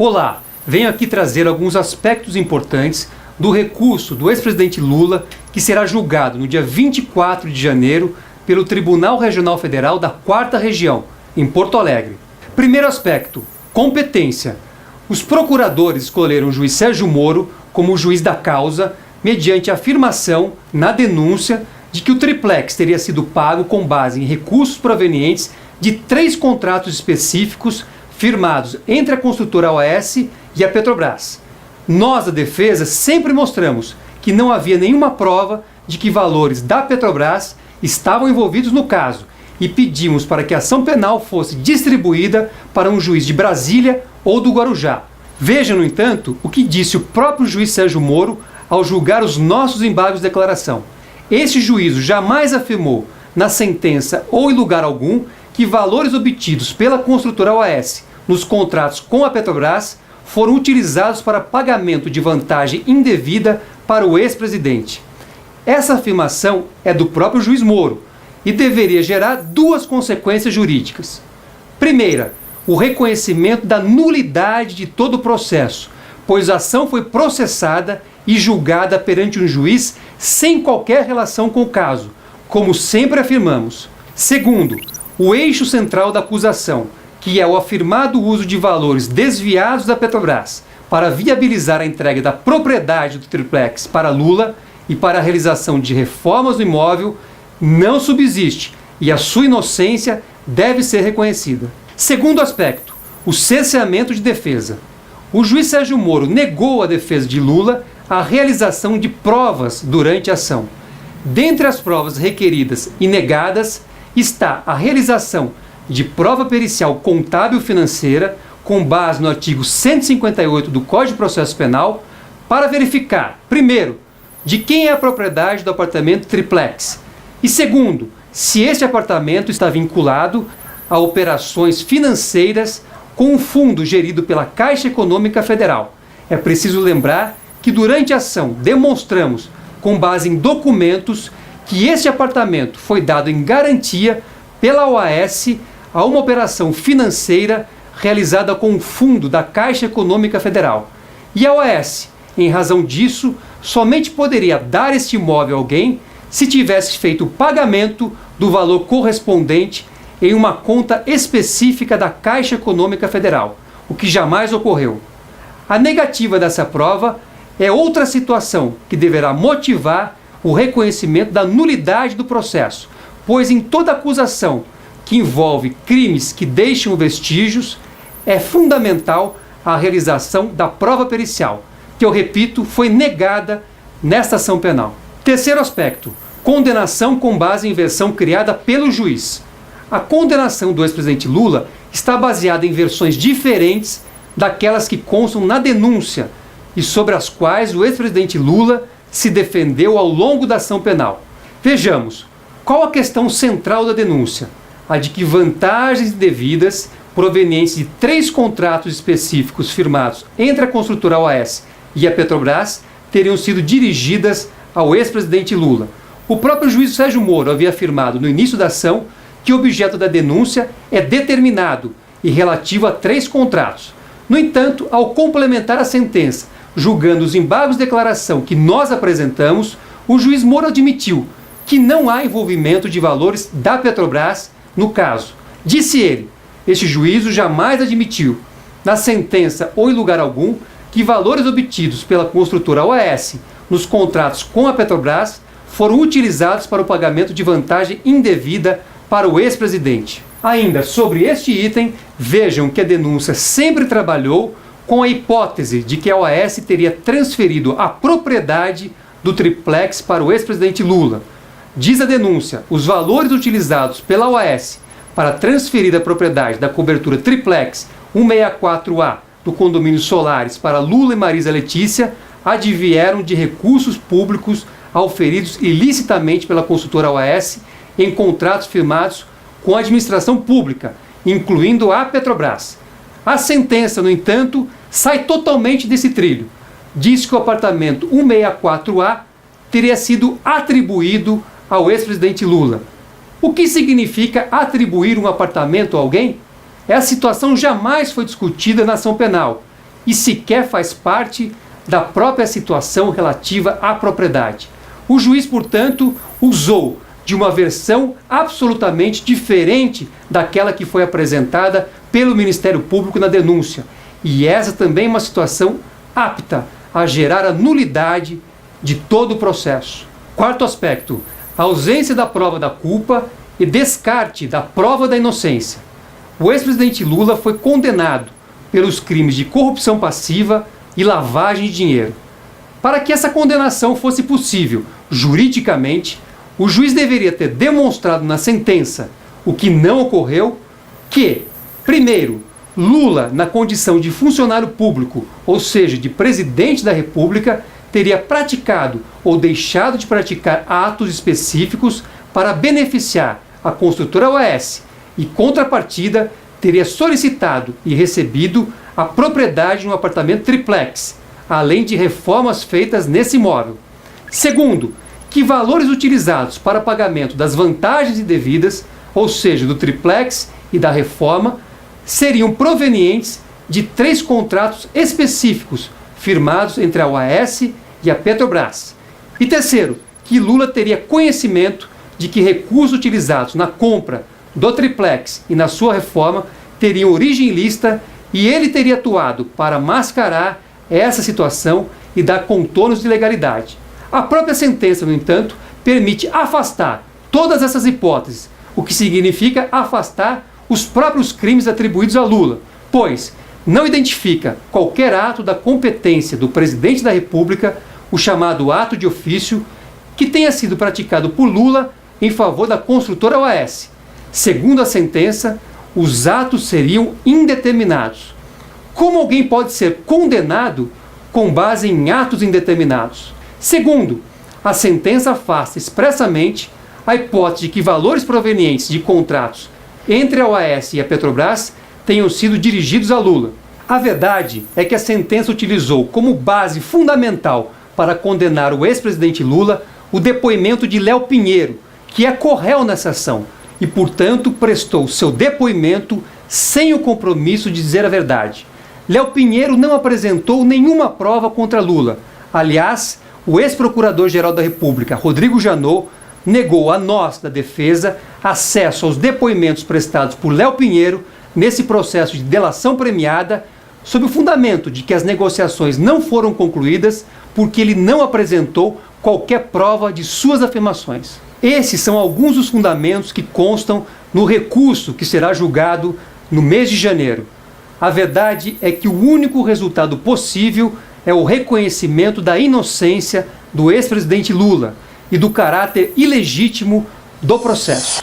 Olá, venho aqui trazer alguns aspectos importantes do recurso do ex-presidente Lula, que será julgado no dia 24 de janeiro pelo Tribunal Regional Federal da 4ª Região, em Porto Alegre. Primeiro aspecto, competência. Os procuradores escolheram o juiz Sérgio Moro como juiz da causa, mediante a afirmação na denúncia de que o triplex teria sido pago com base em recursos provenientes de 3 contratos específicos firmados entre a construtora OAS e a Petrobras. Nós, da defesa, sempre mostramos que não havia nenhuma prova de que valores da Petrobras estavam envolvidos no caso e pedimos para que a ação penal fosse distribuída para um juiz de Brasília ou do Guarujá. Veja, no entanto, o que disse o próprio juiz Sérgio Moro ao julgar os nossos embargos de declaração. Esse juízo jamais afirmou, na sentença ou em lugar algum, que valores obtidos pela construtora OAS nos contratos com a Petrobras foram utilizados para pagamento de vantagem indevida para o ex-presidente. Essa afirmação é do próprio juiz Moro e deveria gerar 2 consequências jurídicas. Primeira, o reconhecimento da nulidade de todo o processo, pois a ação foi processada e julgada perante um juiz sem qualquer relação com o caso, como sempre afirmamos. Segundo, o eixo central da acusação, que é o afirmado uso de valores desviados da Petrobras para viabilizar a entrega da propriedade do triplex para Lula e para a realização de reformas no imóvel, não subsiste e a sua inocência deve ser reconhecida. Segundo aspecto, o cerceamento de defesa. O juiz Sérgio Moro negou à defesa de Lula a realização de provas durante a ação. Dentre as provas requeridas e negadas está a realização de prova pericial contábil financeira com base no artigo 158 do Código de Processo Penal para verificar, primeiro, de quem é a propriedade do apartamento triplex e segundo, se este apartamento está vinculado a operações financeiras com um fundo gerido pela Caixa Econômica Federal. É preciso lembrar que durante a ação demonstramos, com base em documentos, que este apartamento foi dado em garantia pela OAS a uma operação financeira realizada com um fundo da Caixa Econômica Federal. E a OAS, em razão disso, somente poderia dar este imóvel a alguém se tivesse feito o pagamento do valor correspondente em uma conta específica da Caixa Econômica Federal, o que jamais ocorreu. A negativa dessa prova é outra situação que deverá motivar o reconhecimento da nulidade do processo, pois em toda acusação que envolve crimes que deixam vestígios, é fundamental a realização da prova pericial, que eu repito, foi negada nesta ação penal. Terceiro aspecto, condenação com base em versão criada pelo juiz. A condenação do ex-presidente Lula está baseada em versões diferentes daquelas que constam na denúncia e sobre as quais o ex-presidente Lula se defendeu ao longo da ação penal. Vejamos, qual a questão central da denúncia? A de que vantagens indevidas provenientes de 3 contratos específicos firmados entre a construtora OAS e a Petrobras teriam sido dirigidas ao ex-presidente Lula. O próprio juiz Sérgio Moro havia afirmado no início da ação que o objeto da denúncia é determinado e relativo a 3 contratos. No entanto, ao complementar a sentença, julgando os embargos de declaração que nós apresentamos, o juiz Moro admitiu que não há envolvimento de valores da Petrobras no caso. Disse ele, este juízo jamais admitiu, na sentença ou em lugar algum, que valores obtidos pela construtora OAS nos contratos com a Petrobras foram utilizados para o pagamento de vantagem indevida para o ex-presidente. Ainda sobre este item, vejam que a denúncia sempre trabalhou com a hipótese de que a OAS teria transferido a propriedade do triplex para o ex-presidente Lula. Diz a denúncia, os valores utilizados pela OAS para transferir a propriedade da cobertura triplex 164A do condomínio Solares para Lula e Marisa Letícia advieram de recursos públicos auferidos ilicitamente pela consultora OAS em contratos firmados com a administração pública, incluindo a Petrobras. A sentença, no entanto, sai totalmente desse trilho. Diz que o apartamento 164A teria sido atribuído ao ex-presidente Lula. O que significa atribuir um apartamento a alguém? Essa situação jamais foi discutida na ação penal e sequer faz parte da própria situação relativa à propriedade. O juiz, portanto, usou de uma versão absolutamente diferente daquela que foi apresentada pelo Ministério Público na denúncia. E essa também é uma situação apta a gerar a nulidade de todo o processo. Quarto aspecto, a ausência da prova da culpa e descarte da prova da inocência. O ex-presidente Lula foi condenado pelos crimes de corrupção passiva e lavagem de dinheiro. Para que essa condenação fosse possível juridicamente, o juiz deveria ter demonstrado na sentença, o que não ocorreu, que, primeiro, Lula, na condição de funcionário público, ou seja, de presidente da República, teria praticado ou deixado de praticar atos específicos para beneficiar a construtora OAS e, contrapartida, teria solicitado e recebido a propriedade de um apartamento triplex, além de reformas feitas nesse imóvel. Segundo, que valores utilizados para pagamento das vantagens indevidas, ou seja, do triplex e da reforma, seriam provenientes de 3 contratos específicos firmados entre a OAS e a Petrobras. E terceiro, que Lula teria conhecimento de que recursos utilizados na compra do triplex e na sua reforma teriam origem ilícita e ele teria atuado para mascarar essa situação e dar contornos de legalidade. A própria sentença, no entanto, permite afastar todas essas hipóteses, o que significa afastar os próprios crimes atribuídos a Lula, pois não identifica qualquer ato da competência do presidente da República, o chamado ato de ofício, que tenha sido praticado por Lula em favor da construtora OAS. Segundo a sentença, os atos seriam indeterminados. Como alguém pode ser condenado com base em atos indeterminados? Segundo, a sentença afasta expressamente a hipótese de que valores provenientes de contratos entre a OAS e a Petrobras tenham sido dirigidos a Lula. A verdade é que a sentença utilizou como base fundamental para condenar o ex-presidente Lula o depoimento de Léo Pinheiro, que é corréu nessa ação, e, portanto, prestou seu depoimento sem o compromisso de dizer a verdade. Léo Pinheiro não apresentou nenhuma prova contra Lula. Aliás, o ex-procurador-geral da República, Rodrigo Janot, negou a nós, da defesa, acesso aos depoimentos prestados por Léo Pinheiro nesse processo de delação premiada, sob o fundamento de que as negociações não foram concluídas porque ele não apresentou qualquer prova de suas afirmações. Esses são alguns dos fundamentos que constam no recurso que será julgado no mês de janeiro. A verdade é que o único resultado possível é o reconhecimento da inocência do ex-presidente Lula e do caráter ilegítimo do processo.